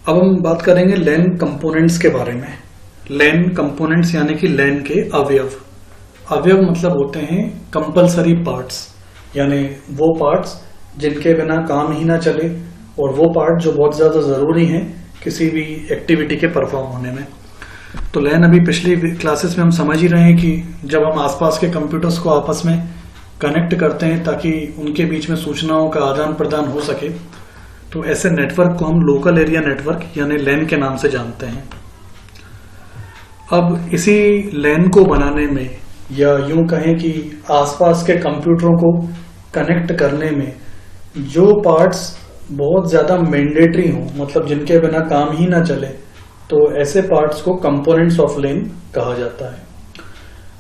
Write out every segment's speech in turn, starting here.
अब हम बात करेंगे लैन कंपोनेंट्स के बारे में। लैन कंपोनेंट्स यानी कि लैन के अवयव। अवयव मतलब होते हैं कंपलसरी पार्ट्स, यानी वो पार्ट्स जिनके बिना काम ही ना चले और वो पार्ट जो बहुत ज्यादा जरूरी हैं किसी भी एक्टिविटी के परफॉर्म होने में। तो लैन अभी पिछली क्लासेस में हम समझ ही रहे हैं कि जब हम आसपास के कंप्यूटर्स को आपस में कनेक्ट करते हैं ताकि उनके बीच में सूचनाओं का आदान प्रदान हो सके, तो ऐसे नेटवर्क को हम लोकल एरिया नेटवर्क यानी लैन के नाम से जानते हैं। अब इसी लैन को बनाने में या यूं कहें कि आसपास के कंप्यूटरों को कनेक्ट करने में जो पार्ट्स बहुत ज्यादा मैंडेटरी हों, मतलब जिनके बिना काम ही ना चले, तो ऐसे पार्ट्स को कंपोनेंट्स ऑफ लैन कहा जाता है।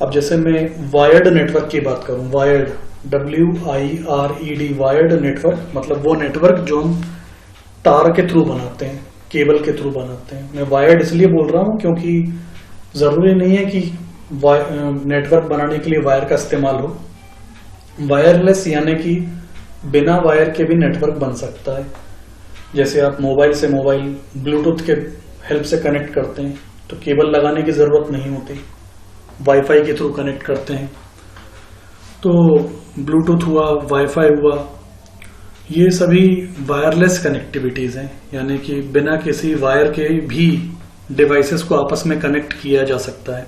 अब जैसे मैं वायर्ड नेटवर्क की बात करूं, वायर्ड WIRED वायर्ड नेटवर्क मतलब वो नेटवर्क जो हम तार के थ्रू बनाते हैं, केबल के थ्रू बनाते हैं। मैं वायर्ड इसलिए बोल रहा हूं क्योंकि जरूरी नहीं है कि नेटवर्क बनाने के लिए वायर का इस्तेमाल हो। वायरलेस यानी कि बिना वायर के भी नेटवर्क बन सकता है। जैसे आप मोबाइल से मोबाइल ब्लूटूथ के हेल्प से कनेक्ट करते हैं तो केबल लगाने की जरूरत नहीं होती, वाईफाई के थ्रू कनेक्ट करते हैं। तो ब्लूटूथ हुआ, वाईफाई हुआ, ये सभी वायरलेस कनेक्टिविटीज हैं, यानी कि बिना किसी वायर के भी डिवाइसेस को आपस में कनेक्ट किया जा सकता है।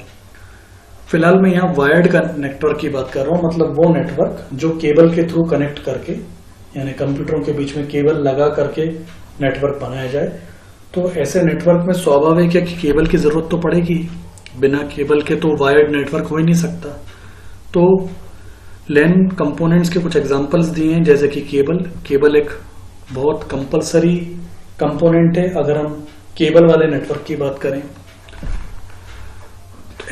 फिलहाल मैं यहाँ वायर्ड का नेटवर्क की बात कर रहा हूँ, मतलब वो नेटवर्क जो केबल के थ्रू कनेक्ट करके, यानी कंप्यूटरों के बीच में केबल लगा करके नेटवर्क बनाया जाए। तो ऐसे नेटवर्क में स्वाभाविक है कि केबल की जरूरत तो पड़ेगी, बिना केबल के तो वायर्ड नेटवर्क हो ही नहीं सकता। तो लैन कंपोनेंट्स के कुछ एग्जांपल्स दिए हैं, जैसे कि केबल एक बहुत कंपलसरी कंपोनेंट है अगर हम केबल वाले नेटवर्क की बात करें।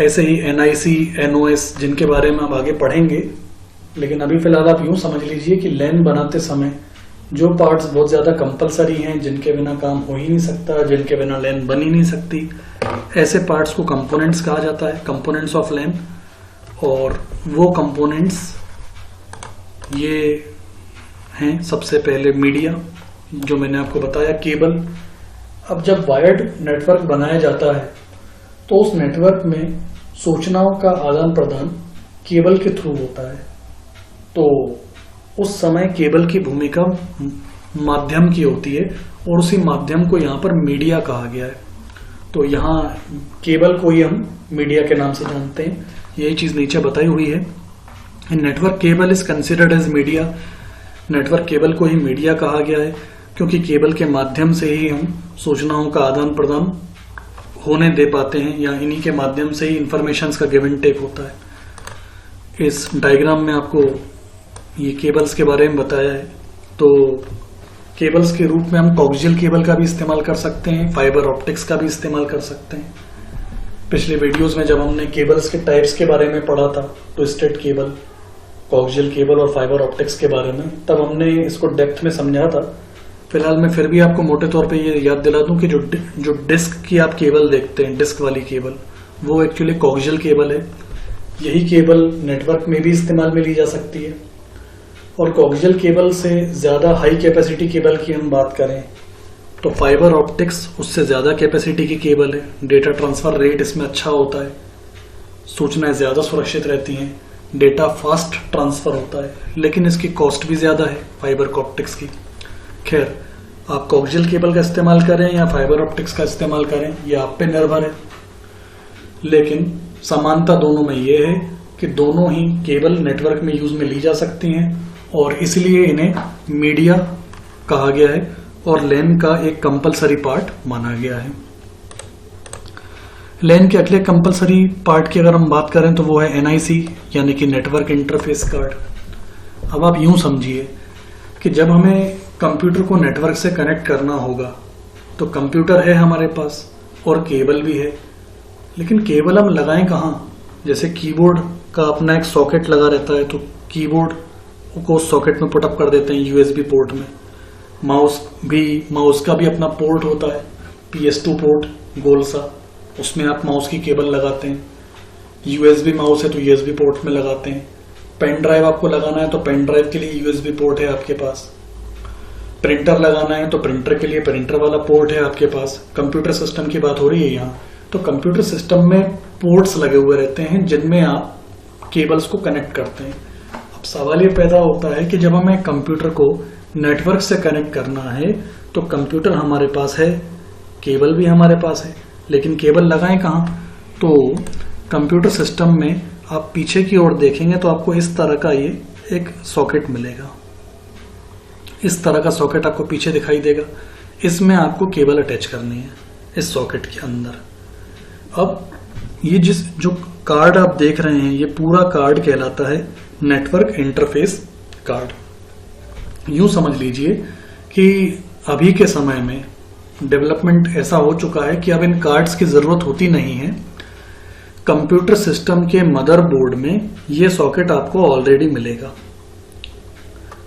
ऐसे ही NIC, NOS जिनके बारे में हम आगे पढ़ेंगे, लेकिन अभी फिलहाल आप यूं समझ लीजिए कि लैन बनाते समय जो पार्ट्स बहुत ज्यादा कंपलसरी हैं, जिनके बिना काम हो ही नहीं सकता, जिनके बिना लैन बन ही नहीं सकती, ऐसे पार्ट्स को कंपोनेंट्स कहा जाता है, कंपोनेंट्स ऑफ लैन। और वो कंपोनेंट्स ये हैं सबसे पहले मीडिया, जो मैंने आपको बताया, केबल। अब जब वायर्ड नेटवर्क बनाया जाता है तो उस नेटवर्क में सूचनाओं का आदान प्रदान केबल के थ्रू होता है। तो उस समय केबल की भूमिका माध्यम की होती है और उसी माध्यम को यहाँ पर मीडिया कहा गया है। तो यहाँ केबल को ही हम मीडिया के नाम से जानते हैं, यही चीज नीचे बताई हुई है। Network cable is considered as media. Network cable को ही मीडिया कहा गया है क्योंकि केबल के माध्यम से ही हम सूचनाओं का आदान प्रदान होने दे पाते हैं, या इन्हीं के माध्यम से ही इंफॉर्मेशंस का गिव एंड टेक होता है। इस डायग्राम में आपको ये केबल्स के बारे में बताया है। तो केबल्स के रूप में हम कोएक्सियल केबल का भी इस्तेमाल कर सकते हैं, फाइबर ऑप्टिक्स का भी इस्तेमाल कर सकते हैं। पिछले वीडियोस में जब हमने केबल्स के टाइप्स के बारे में पढ़ा था, ट्विस्टेड केबल, कोएक्सियल केबल और फाइबर ऑप्टिक्स के बारे में, तब हमने इसको डेप्थ में समझा था। फिलहाल मैं फिर भी आपको मोटे तौर पे ये याद दिला दूं कि जो डिस्क की आप केबल देखते हैं, डिस्क वाली केबल, वो एक्चुअली कोएक्सियल केबल है। यही केबल नेटवर्क में भी इस्तेमाल में ली जा सकती है। और कोएक्सियल केबल से ज्यादा हाई कैपेसिटी केबल की हम बात करें तो फाइबर ऑप्टिक्स उससे ज्यादा कैपेसिटी की केबल है। डेटा ट्रांसफर रेट इसमें अच्छा होता है, सूचनाएं ज्यादा सुरक्षित रहती हैं, डेटा फास्ट ट्रांसफर होता है, लेकिन इसकी कॉस्ट भी ज्यादा है फाइबर ऑप्टिक्स की। खैर, आप कोएक्सियल केबल का इस्तेमाल करें या फाइबर ऑप्टिक्स का इस्तेमाल करें, यह आप पे निर्भर है। लेकिन समानता दोनों में यह है कि दोनों ही केबल नेटवर्क में यूज में ली जा सकती हैं और इसलिए इन्हें मीडिया कहा गया है और लैन का एक कंपलसरी पार्ट माना गया है। लैन के अगले कंपलसरी पार्ट की अगर हम बात करें तो वो है NIC यानी कि नेटवर्क इंटरफेस कार्ड। अब आप यूं समझिए कि जब हमें कंप्यूटर को नेटवर्क से कनेक्ट करना होगा तो कंप्यूटर है हमारे पास और केबल भी है, लेकिन केबल हम लगाएं कहाँ? जैसे कीबोर्ड का अपना एक सॉकेट लगा रहता है तो कीबोर्ड को सॉकेट में पुटअप कर देते हैं USB पोर्ट में। माउस का भी अपना पोर्ट होता है, PS2 पोर्ट गोल सा, उसमें आप माउस की केबल लगाते हैं। USB माउस है तो USB पोर्ट में लगाते हैं। पेन ड्राइव आपको लगाना है तो पेन ड्राइव के लिए USB पोर्ट है आपके पास। प्रिंटर लगाना है तो प्रिंटर के लिए प्रिंटर वाला पोर्ट है आपके पास। कंप्यूटर सिस्टम की बात हो रही है यहाँ, तो कंप्यूटर सिस्टम में पोर्ट्स लगे हुए रहते हैं जिनमें आप केबल्स को कनेक्ट करते हैं। अब सवाल ये पैदा होता है कि जब हमें कंप्यूटर को नेटवर्क से कनेक्ट करना है तो कंप्यूटर हमारे पास है, केबल भी हमारे पास है, लेकिन केबल लगाएं कहाँ? तो कंप्यूटर सिस्टम में आप पीछे की ओर देखेंगे तो आपको इस तरह का ये एक सॉकेट मिलेगा। इस तरह का सॉकेट आपको पीछे दिखाई देगा। इसमें आपको केबल अटैच करनी है इस सॉकेट के अंदर। अब ये जो कार्ड आप देख रहे हैं ये पूरा कार्ड कहलाता है नेटवर्क इंटरफेस कार्ड। यूं समझ लीजिए कि अभी के समय में डेवलपमेंट ऐसा हो चुका है कि अब इन कार्ड्स की जरूरत होती नहीं है। कंप्यूटर सिस्टम के मदरबोर्ड में ये सॉकेट आपको ऑलरेडी मिलेगा।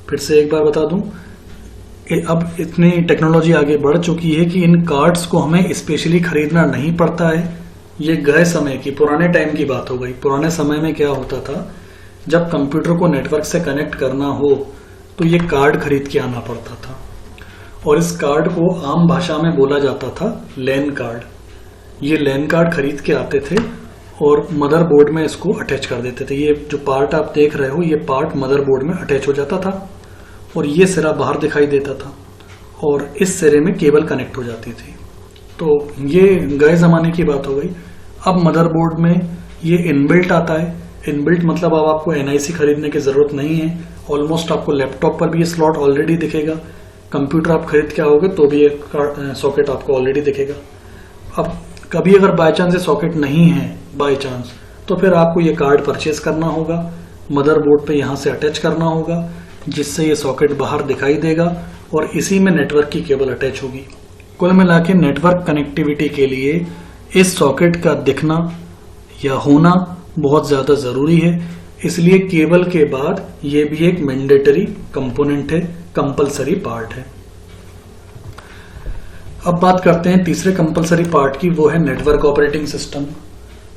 फिर से एक बार बता दूं, अब इतनी टेक्नोलॉजी आगे बढ़ चुकी है कि इन कार्ड्स को हमें स्पेशली खरीदना नहीं पड़ता है। ये गए समय की, पुराने टाइम की बात हो गई। पुराने समय में क्या होता था, जब कंप्यूटर को नेटवर्क से कनेक्ट करना हो तो ये कार्ड खरीद के आना पड़ता था, और इस कार्ड को आम भाषा में बोला जाता था लैन कार्ड। ये लैन कार्ड खरीद के आते थे और मदरबोर्ड में इसको अटैच कर देते थे। ये जो पार्ट आप देख रहे हो, ये पार्ट मदरबोर्ड में अटैच हो जाता था और ये सिरा बाहर दिखाई देता था और इस सिरे में केबल कनेक्ट हो जाती थी। तो ये गए जमाने की बात हो गई। अब मदरबोर्ड में ये इनबिल्ट आता है। इनबिल्ट मतलब अब आपको NIC खरीदने की जरूरत नहीं है। ऑलमोस्ट आपको लैपटॉप पर भी ये स्लॉट ऑलरेडी दिखेगा। कंप्यूटर आप खरीद के आओगे तो भी एक सॉकेट आपको ऑलरेडी दिखेगा। अब कभी अगर बाय चांस ये सॉकेट नहीं है, बाय चांस, तो फिर आपको ये कार्ड परचेज करना होगा, मदरबोर्ड पे यहाँ से अटैच करना होगा, जिससे ये सॉकेट बाहर दिखाई देगा और इसी में नेटवर्क की केबल अटैच होगी। कुल मिला के नेटवर्क कनेक्टिविटी के लिए इस सॉकेट का दिखना या होना बहुत ज्यादा जरूरी है। इसलिए केबल के बाद ये भी एक मैंडेटरी कंपोनेंट है, कंपलसरी पार्ट है। अब बात करते हैं तीसरे कंपलसरी पार्ट की, वो है नेटवर्क ऑपरेटिंग सिस्टम।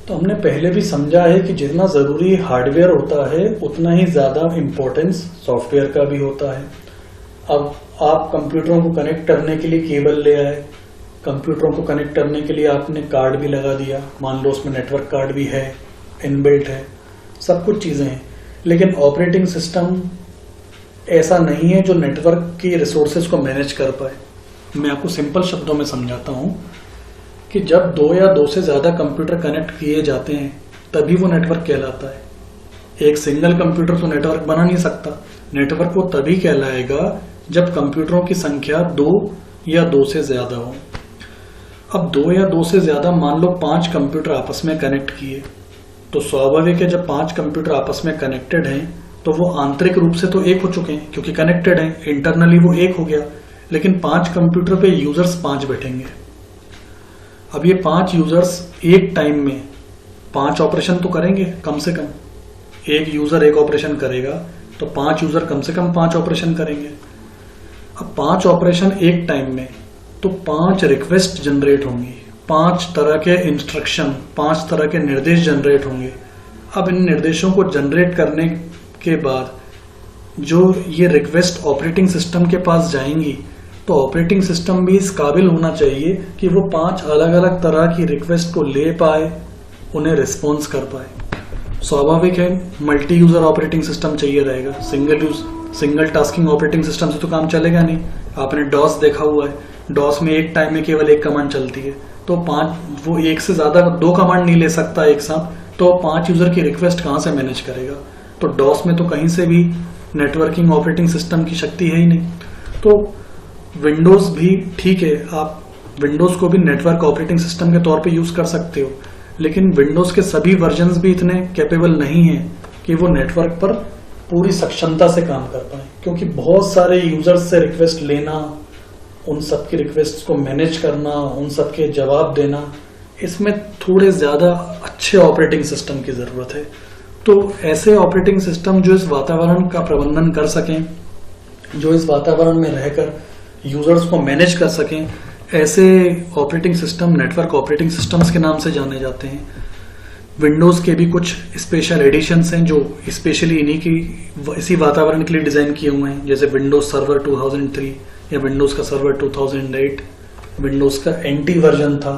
तो हमने पहले भी समझा है कि जितना जरूरी हार्डवेयर होता है उतना ही ज्यादा इंपॉर्टेंस सॉफ्टवेयर का भी होता है। अब आप कंप्यूटरों को कनेक्ट करने के लिए केबल ले आए, कंप्यूटरों को कनेक्ट करने के लिए आपने कार्ड भी लगा दिया, मान लो उसमें नेटवर्क कार्ड भी है, इनबिल्ट है, सब कुछ चीजें हैं। लेकिन ऑपरेटिंग सिस्टम ऐसा नहीं है जो नेटवर्क की रिसोर्सेज को मैनेज कर पाए। मैं आपको सिंपल शब्दों में समझाता हूं कि जब 2 या 2 से ज्यादा कंप्यूटर कनेक्ट किए जाते हैं तभी वो नेटवर्क कहलाता है। एक सिंगल कंप्यूटर तो नेटवर्क बना नहीं सकता। नेटवर्क वो तभी कहलाएगा जब कंप्यूटरों की संख्या 2 या 2 से ज्यादा हो। अब 2 या 2 से ज्यादा, मान लो 5 कंप्यूटर आपस में कनेक्ट किए, तो स्वाभाविक है जब 5 कंप्यूटर आपस में कनेक्टेड हैं तो वो आंतरिक रूप से तो एक हो चुके हैं क्योंकि कनेक्टेड हैं, इंटरनली वो एक हो गया। लेकिन 5 कंप्यूटर पे यूजर्स 5 बैठेंगे। अब ये 5 यूजर्स एक टाइम में 5 ऑपरेशन तो करेंगे कम से कम। एक यूजर एक ऑपरेशन करेगा तो 5 यूजर कम से कम 5 ऑपरेशन करेंगे। अब 5 ऑपरेशन एक टाइम में तो 5 रिक्वेस्ट जनरेट होंगी, 5 तरह के इंस्ट्रक्शन, 5 तरह के निर्देश जनरेट होंगे। अब इन निर्देशों को जनरेट करने के बाद जो ये रिक्वेस्ट ऑपरेटिंग सिस्टम के पास जाएंगी तो ऑपरेटिंग सिस्टम भी इस काबिल होना चाहिए कि वो 5 अलग अलग तरह की रिक्वेस्ट को ले पाए, उन्हें रिस्पॉन्स कर पाए। स्वाभाविक है मल्टी यूजर ऑपरेटिंग सिस्टम चाहिए रहेगा। सिंगल टास्किंग ऑपरेटिंग सिस्टम से तो काम चलेगा नहीं। आपने डॉस देखा हुआ है, डॉस में एक टाइम में केवल एक कमांड चलती है, तो 5 वो एक से ज्यादा 2 कमांड नहीं ले सकता एक साथ, तो 5 यूजर की रिक्वेस्ट कहां से मैनेज करेगा। तो डॉस में तो कहीं से भी नेटवर्किंग ऑपरेटिंग सिस्टम की शक्ति है ही नहीं। तो विंडोज भी ठीक है, आप विंडोज को भी नेटवर्क ऑपरेटिंग सिस्टम के तौर पे यूज कर सकते हो, लेकिन विंडोज के सभी वर्जन्स भी इतने कैपेबल नहीं है कि वो नेटवर्क पर पूरी सक्षमता से काम कर पाए, क्योंकि बहुत सारे यूजर्स से रिक्वेस्ट लेना, उन सबकी रिक्वेस्ट को मैनेज करना, उन सबके जवाब देना, इसमें थोड़े ज्यादा अच्छे ऑपरेटिंग सिस्टम की जरूरत है। तो ऐसे ऑपरेटिंग सिस्टम जो इस वातावरण का प्रबंधन कर सकें, जो इस वातावरण में रहकर यूजर्स को मैनेज कर सकें, ऐसे operating system network operating systems के नाम से जाने जाते हैं। विंडोज के भी कुछ स्पेशल एडिशंस हैं जो स्पेशली इसी वातावरण के लिए डिजाइन किए हुए हैं, जैसे विंडोज सर्वर 2003 या विंडोज़ का सर्वर 2008, विंडोज़ का NT वर्जन था।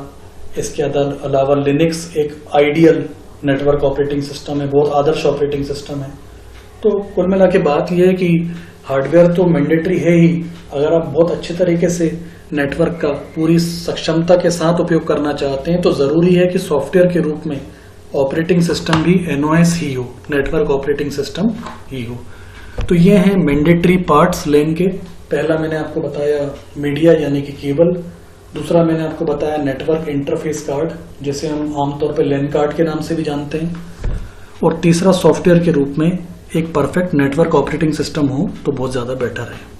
इसके अलावा लिनक्स एक आइडियल नेटवर्क ऑपरेटिंग सिस्टम है, बहुत आदर्श ऑपरेटिंग सिस्टम है। तो कुल मिला के बात यह है कि हार्डवेयर तो मैंडेटरी है ही, अगर आप बहुत अच्छे तरीके से नेटवर्क का पूरी सक्षमता के साथ उपयोग करना चाहते हैं तो ज़रूरी है कि सॉफ्टवेयर के रूप में ऑपरेटिंग सिस्टम भी NOS ही हो, नेटवर्क ऑपरेटिंग सिस्टम ही हो। तो ये हैं मैंडेटरी पार्ट्स LAN के। पहला मैंने आपको बताया मीडिया यानी कि केबल, दूसरा मैंने आपको बताया नेटवर्क इंटरफेस कार्ड जिसे हम आमतौर पर LAN कार्ड के नाम से भी जानते हैं, और तीसरा सॉफ्टवेयर के रूप में एक परफेक्ट नेटवर्क ऑपरेटिंग सिस्टम हो तो बहुत ज़्यादा बेटर है।